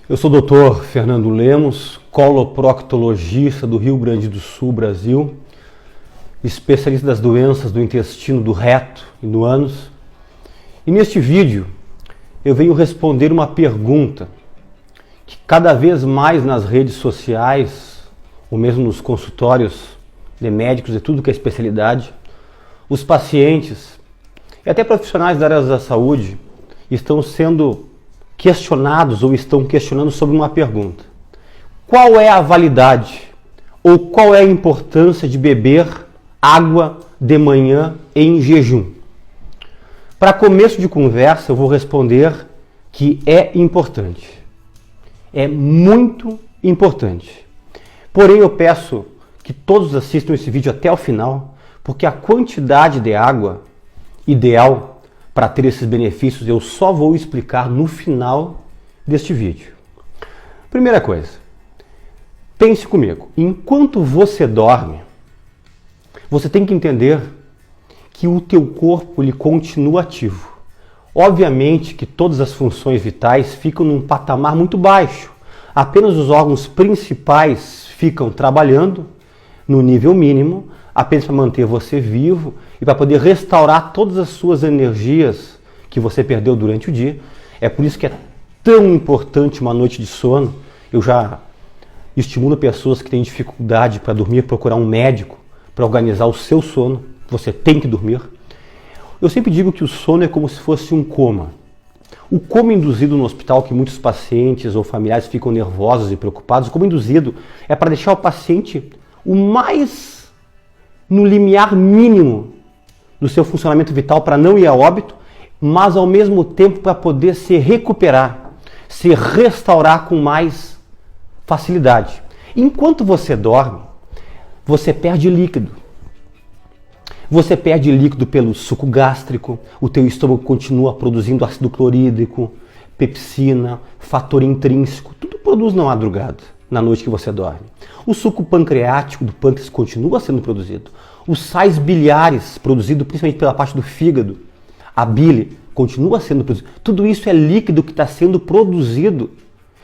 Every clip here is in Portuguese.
Eu sou o Dr. Fernando Lemos, coloproctologista do Rio Grande do Sul, Brasil, especialista das doenças do intestino, do reto e do ânus. E neste vídeo eu venho responder uma pergunta que cada vez mais nas redes sociais, ou mesmo nos consultórios de médicos e tudo que é especialidade, os pacientes e até profissionais da área da saúde estão sendo questionados ou estão questionando sobre uma pergunta. Qual é a validade ou qual é a importância de beber água de manhã em jejum? Para começo de conversa, eu vou responder que é importante. É muito importante. Porém, eu peço que todos assistam esse vídeo até o final, porque a quantidade de água ideal para ter esses benefícios eu só vou explicar no final deste vídeo. Primeira coisa, pense comigo. Enquanto você dorme, você tem que entender que o teu corpo ele continua ativo. Obviamente que todas as funções vitais ficam num patamar muito baixo. Apenas os órgãos principais ficam trabalhando no nível mínimo, apenas para manter você vivo e para poder restaurar todas as suas energias que você perdeu durante o dia. É por isso que é tão importante uma noite de sono. Eu já estimulo pessoas que têm dificuldade para dormir, procurar um médico para organizar o seu sono. Você tem que dormir. Eu sempre digo que o sono é como se fosse um coma. O coma induzido no hospital, que muitos pacientes ou familiares ficam nervosos e preocupados, o coma induzido é para deixar o paciente o mais no limiar mínimo do seu funcionamento vital para não ir a óbito, mas ao mesmo tempo para poder se recuperar, se restaurar com mais facilidade. Enquanto você dorme, você perde líquido. Você perde líquido pelo suco gástrico, o teu estômago continua produzindo ácido clorídrico, pepsina, fator intrínseco, tudo produz na madrugada, na noite que você dorme. O suco pancreático do pâncreas continua sendo produzido. Os sais biliares, produzidos principalmente pela parte do fígado, a bile, continua sendo produzido. Tudo isso é líquido que está sendo produzido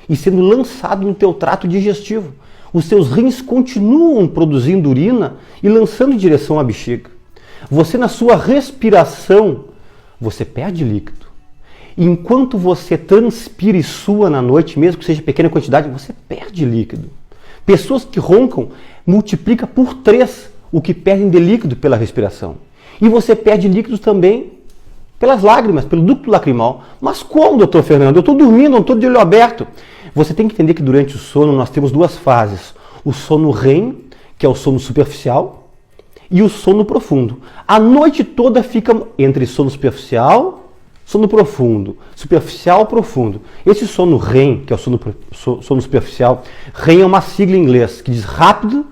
e sendo lançado no teu trato digestivo. Os seus rins continuam produzindo urina e lançando em direção à bexiga. Você, na sua respiração, você perde líquido. Enquanto você transpira e sua na noite, mesmo que seja pequena quantidade, você perde líquido. Pessoas que roncam multiplica por 3 o que perdem de líquido pela respiração. E você perde líquidos também pelas lágrimas, pelo ducto lacrimal. Mas como, doutor Fernando? Eu estou dormindo, não estou de olho aberto. Você tem que entender que durante o sono nós temos 2 fases. O sono REM, que é o sono superficial, e o sono profundo. A noite toda fica entre sono superficial, sono profundo, superficial, profundo. Esse sono REM, que é o sono superficial, REM é uma sigla em inglês que diz Rapid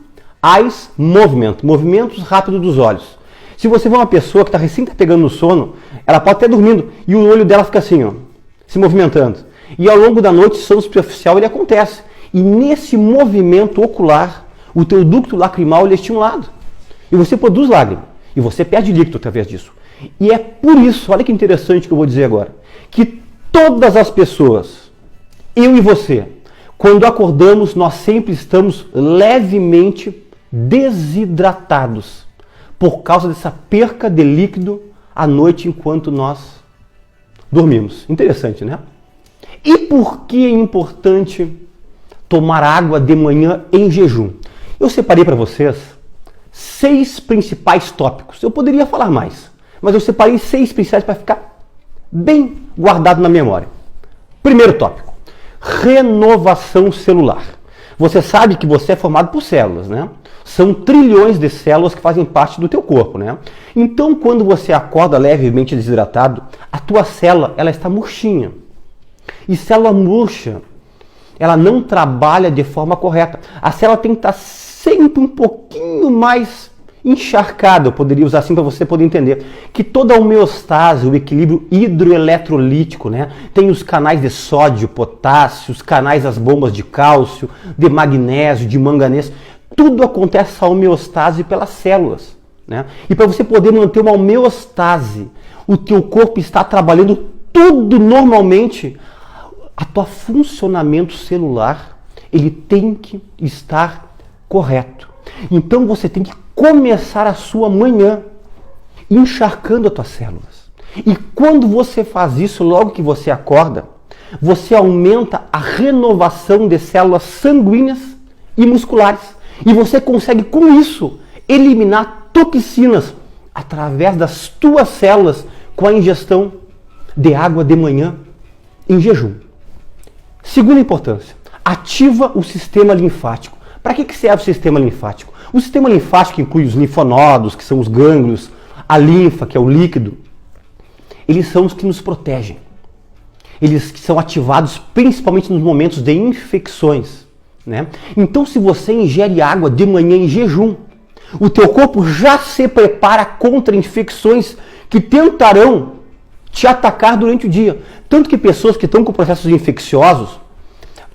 Eyes Movement, movimentos rápidos dos olhos. Se você vê uma pessoa que está recém pegando no sono, ela pode estar dormindo e o olho dela fica assim, ó, se movimentando. E ao longo da noite, o sono superficial ele acontece. E nesse movimento ocular, o teu ducto lacrimal ele é estimulado. E você produz lágrima. E você perde líquido através disso. E é por isso, olha que interessante que eu vou dizer agora, que todas as pessoas, eu e você, quando acordamos, nós sempre estamos levemente desidratados por causa dessa perca de líquido à noite enquanto nós dormimos. Interessante, né? E por que é importante tomar água de manhã em jejum? Eu separei para vocês 6 principais tópicos. Eu poderia falar mais, mas eu separei 6 principais para ficar bem guardado na memória. Primeiro tópico, renovação celular. Você sabe que você é formado por células, né? São trilhões de células que fazem parte do teu corpo, né? Então, quando você acorda levemente desidratado, a tua célula, ela está murchinha. E célula murcha, ela não trabalha de forma correta. A célula tem que estar sempre um pouquinho mais encharcada, eu poderia usar assim para você poder entender, que toda a homeostase, o equilíbrio hidroeletrolítico, né? Tem os canais de sódio, potássio, os canais das bombas de cálcio, de magnésio, de manganês, tudo acontece essa homeostase pelas células, né? E para você poder manter uma homeostase, o teu corpo está trabalhando tudo normalmente, a tua funcionamento celular, ele tem que estar correto. Então você tem que começar a sua manhã encharcando as tuas células. E quando você faz isso, logo que você acorda, você aumenta a renovação de células sanguíneas e musculares. E você consegue, com isso, eliminar toxinas através das tuas células com a ingestão de água de manhã em jejum. Segunda importância, ativa o sistema linfático. Para que serve o sistema linfático? O sistema linfático inclui os linfonodos, que são os gânglios, a linfa, que é o líquido. Eles são os que nos protegem. Eles são ativados principalmente nos momentos de infecções, né? Então, se você ingere água de manhã em jejum, o teu corpo já se prepara contra infecções que tentarão te atacar durante o dia. Tanto que pessoas que estão com processos infecciosos,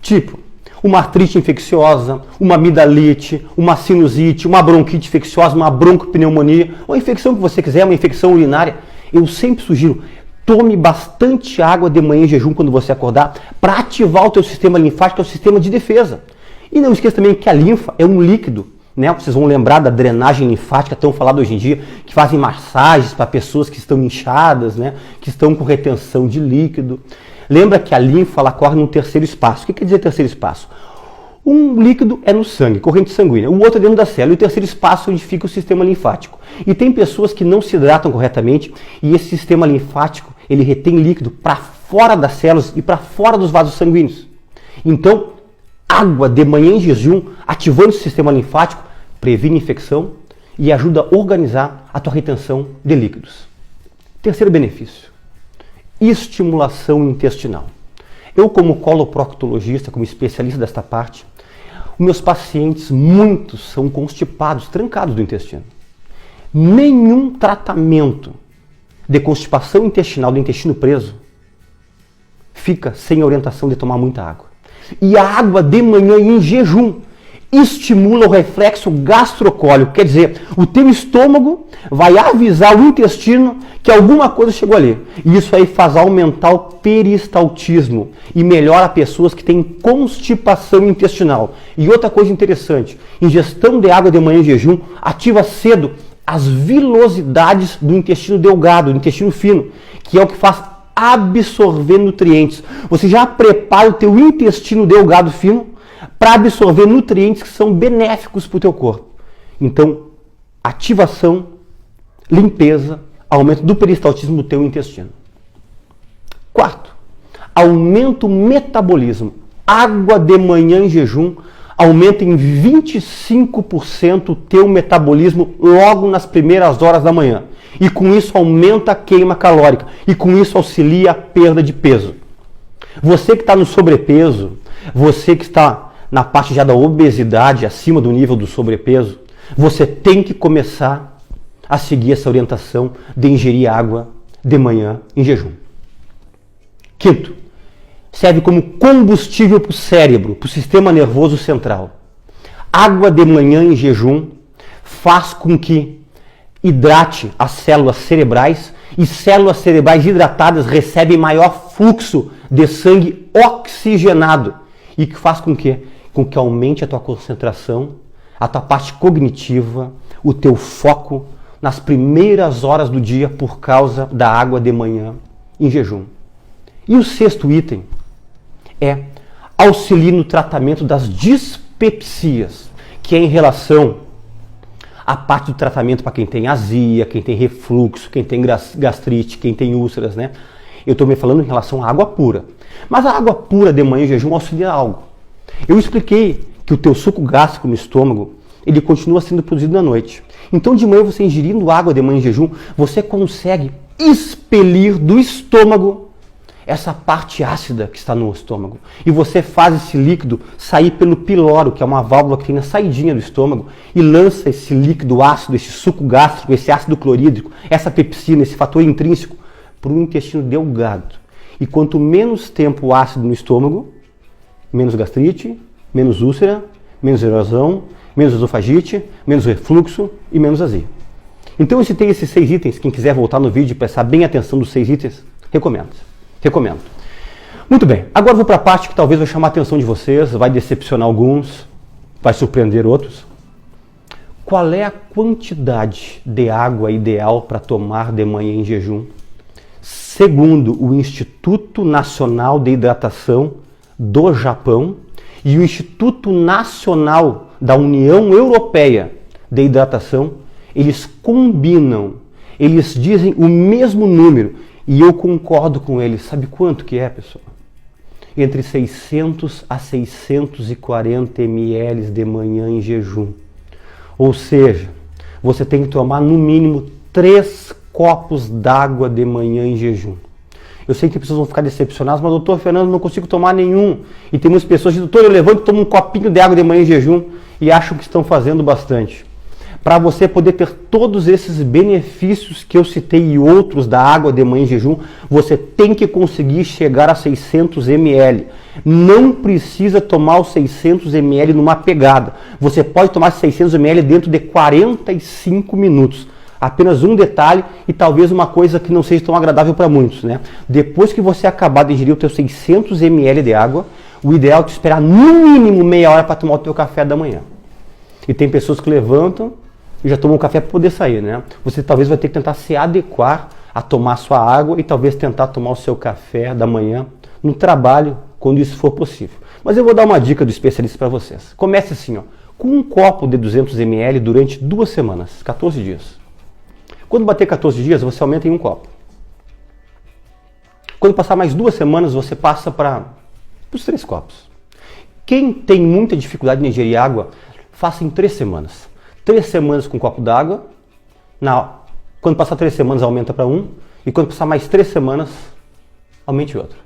tipo uma artrite infecciosa, uma amidalite, uma sinusite, uma bronquite infecciosa, uma broncopneumonia, ou a infecção que você quiser, uma infecção urinária, eu sempre sugiro, tome bastante água de manhã em jejum quando você acordar, para ativar o teu sistema linfático, que é o sistema de defesa. E não esqueça também que a linfa é um líquido, né? Vocês vão lembrar da drenagem linfática, tão falada hoje em dia, que fazem massagens para pessoas que estão inchadas, né? Que estão com retenção de líquido. Lembra que a linfa ela corre no terceiro espaço. O que quer dizer terceiro espaço? Um líquido é no sangue, corrente sanguínea, o outro é dentro da célula, e o terceiro espaço é onde fica o sistema linfático. E tem pessoas que não se hidratam corretamente e esse sistema linfático ele retém líquido para fora das células e para fora dos vasos sanguíneos. Então, água de manhã em jejum, ativando o sistema linfático, previne infecção e ajuda a organizar a tua retenção de líquidos. Terceiro benefício, estimulação intestinal. Eu, como coloproctologista, como especialista desta parte, os meus pacientes, muitos são constipados, trancados do intestino. Nenhum tratamento de constipação intestinal, do intestino preso, fica sem orientação de tomar muita água. E a água de manhã em jejum estimula o reflexo gastrocólico, quer dizer, o teu estômago vai avisar o intestino que alguma coisa chegou ali. E isso aí faz aumentar o peristaltismo e melhora pessoas que têm constipação intestinal. E outra coisa interessante, ingestão de água de manhã em jejum ativa cedo as vilosidades do intestino delgado, do intestino fino, que é o que faz absorver nutrientes. Você já prepara o teu intestino delgado fino para absorver nutrientes que são benéficos para o teu corpo. Então, ativação, limpeza, aumento do peristaltismo do teu intestino. Quarto, aumenta o metabolismo. Água de manhã em jejum aumenta em 25% o teu metabolismo logo nas primeiras horas da manhã. E com isso aumenta a queima calórica. E com isso auxilia a perda de peso. Você que está no sobrepeso, você que está na parte já da obesidade, acima do nível do sobrepeso, você tem que começar a seguir essa orientação de ingerir água de manhã em jejum. Quinto, serve como combustível para o cérebro, para o sistema nervoso central. Água de manhã em jejum faz com que hidrate as células cerebrais e células cerebrais hidratadas recebem maior fluxo de sangue oxigenado e que faz com que aumente a tua concentração, a tua parte cognitiva, o teu foco nas primeiras horas do dia por causa da água de manhã em jejum. E o sexto item é auxiliar no tratamento das dispepsias, que é em relação à parte do tratamento para quem tem azia, quem tem refluxo, quem tem gastrite, quem tem úlceras, né? Eu estou me falando em relação à água pura. Mas a água pura de manhã em jejum auxilia algo. Eu expliquei que o teu suco gástrico no estômago, ele continua sendo produzido na noite. Então de manhã você ingerindo água de manhã em jejum, você consegue expelir do estômago essa parte ácida que está no estômago. E você faz esse líquido sair pelo piloro, que é uma válvula que tem na saidinha do estômago, e lança esse líquido ácido, esse suco gástrico, esse ácido clorídrico, essa pepsina, esse fator intrínseco, para o intestino delgado. E quanto menos tempo ácido no estômago, menos gastrite, menos úlcera, menos erosão, menos esofagite, menos refluxo e menos azia. Então, se tem esses 6 itens, quem quiser voltar no vídeo e prestar bem atenção dos 6 itens, recomendo. Muito bem, agora vou para a parte que talvez vai chamar a atenção de vocês, vai decepcionar alguns, vai surpreender outros. Qual é a quantidade de água ideal para tomar de manhã em jejum? Segundo o Instituto Nacional de Hidratação do Japão e o Instituto Nacional da União Europeia de Hidratação, eles combinam, eles dizem o mesmo número e eu concordo com eles. Sabe quanto que é, pessoal? Entre 600 a 640 ml de manhã em jejum. Ou seja, você tem que tomar no mínimo 3 copos d'água de manhã em jejum. Eu sei que pessoas vão ficar decepcionadas, mas doutor Fernando, não consigo tomar nenhum. E tem muitas pessoas que dizem, doutor, eu levanto e tomo um copinho de água de manhã em jejum e acham que estão fazendo bastante. Para você poder ter todos esses benefícios que eu citei e outros da água de manhã em jejum, você tem que conseguir chegar a 600 ml. Não precisa tomar os 600 ml numa pegada. Você pode tomar 600 ml dentro de 45 minutos. Apenas um detalhe e talvez uma coisa que não seja tão agradável para muitos, né? Depois que você acabar de ingerir os seus 600 ml de água, o ideal é te esperar no mínimo meia hora para tomar o teu café da manhã. E tem pessoas que levantam e já tomam um café para poder sair, né? Você talvez vai ter que tentar se adequar a tomar sua água e talvez tentar tomar o seu café da manhã no trabalho, quando isso for possível. Mas eu vou dar uma dica do especialista para vocês. Comece assim, ó, com um copo de 200 ml durante 2 semanas, 14 dias. Quando bater 14 dias, você aumenta em um copo. Quando passar mais 2 semanas, você passa para os 3 copos. Quem tem muita dificuldade em ingerir água, faça em 3 semanas. 3 semanas com um copo d'água. Quando passar 3 semanas, aumenta para 1. E quando passar mais 3 semanas, aumente outro.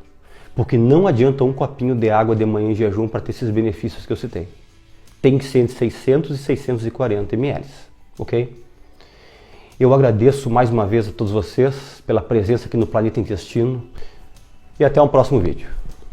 Porque não adianta um copinho de água de manhã em jejum para ter esses benefícios que eu citei. Tem que ser entre 600 e 640 ml. Ok? Eu agradeço mais uma vez a todos vocês pela presença aqui no Planeta Intestino e até um próximo vídeo.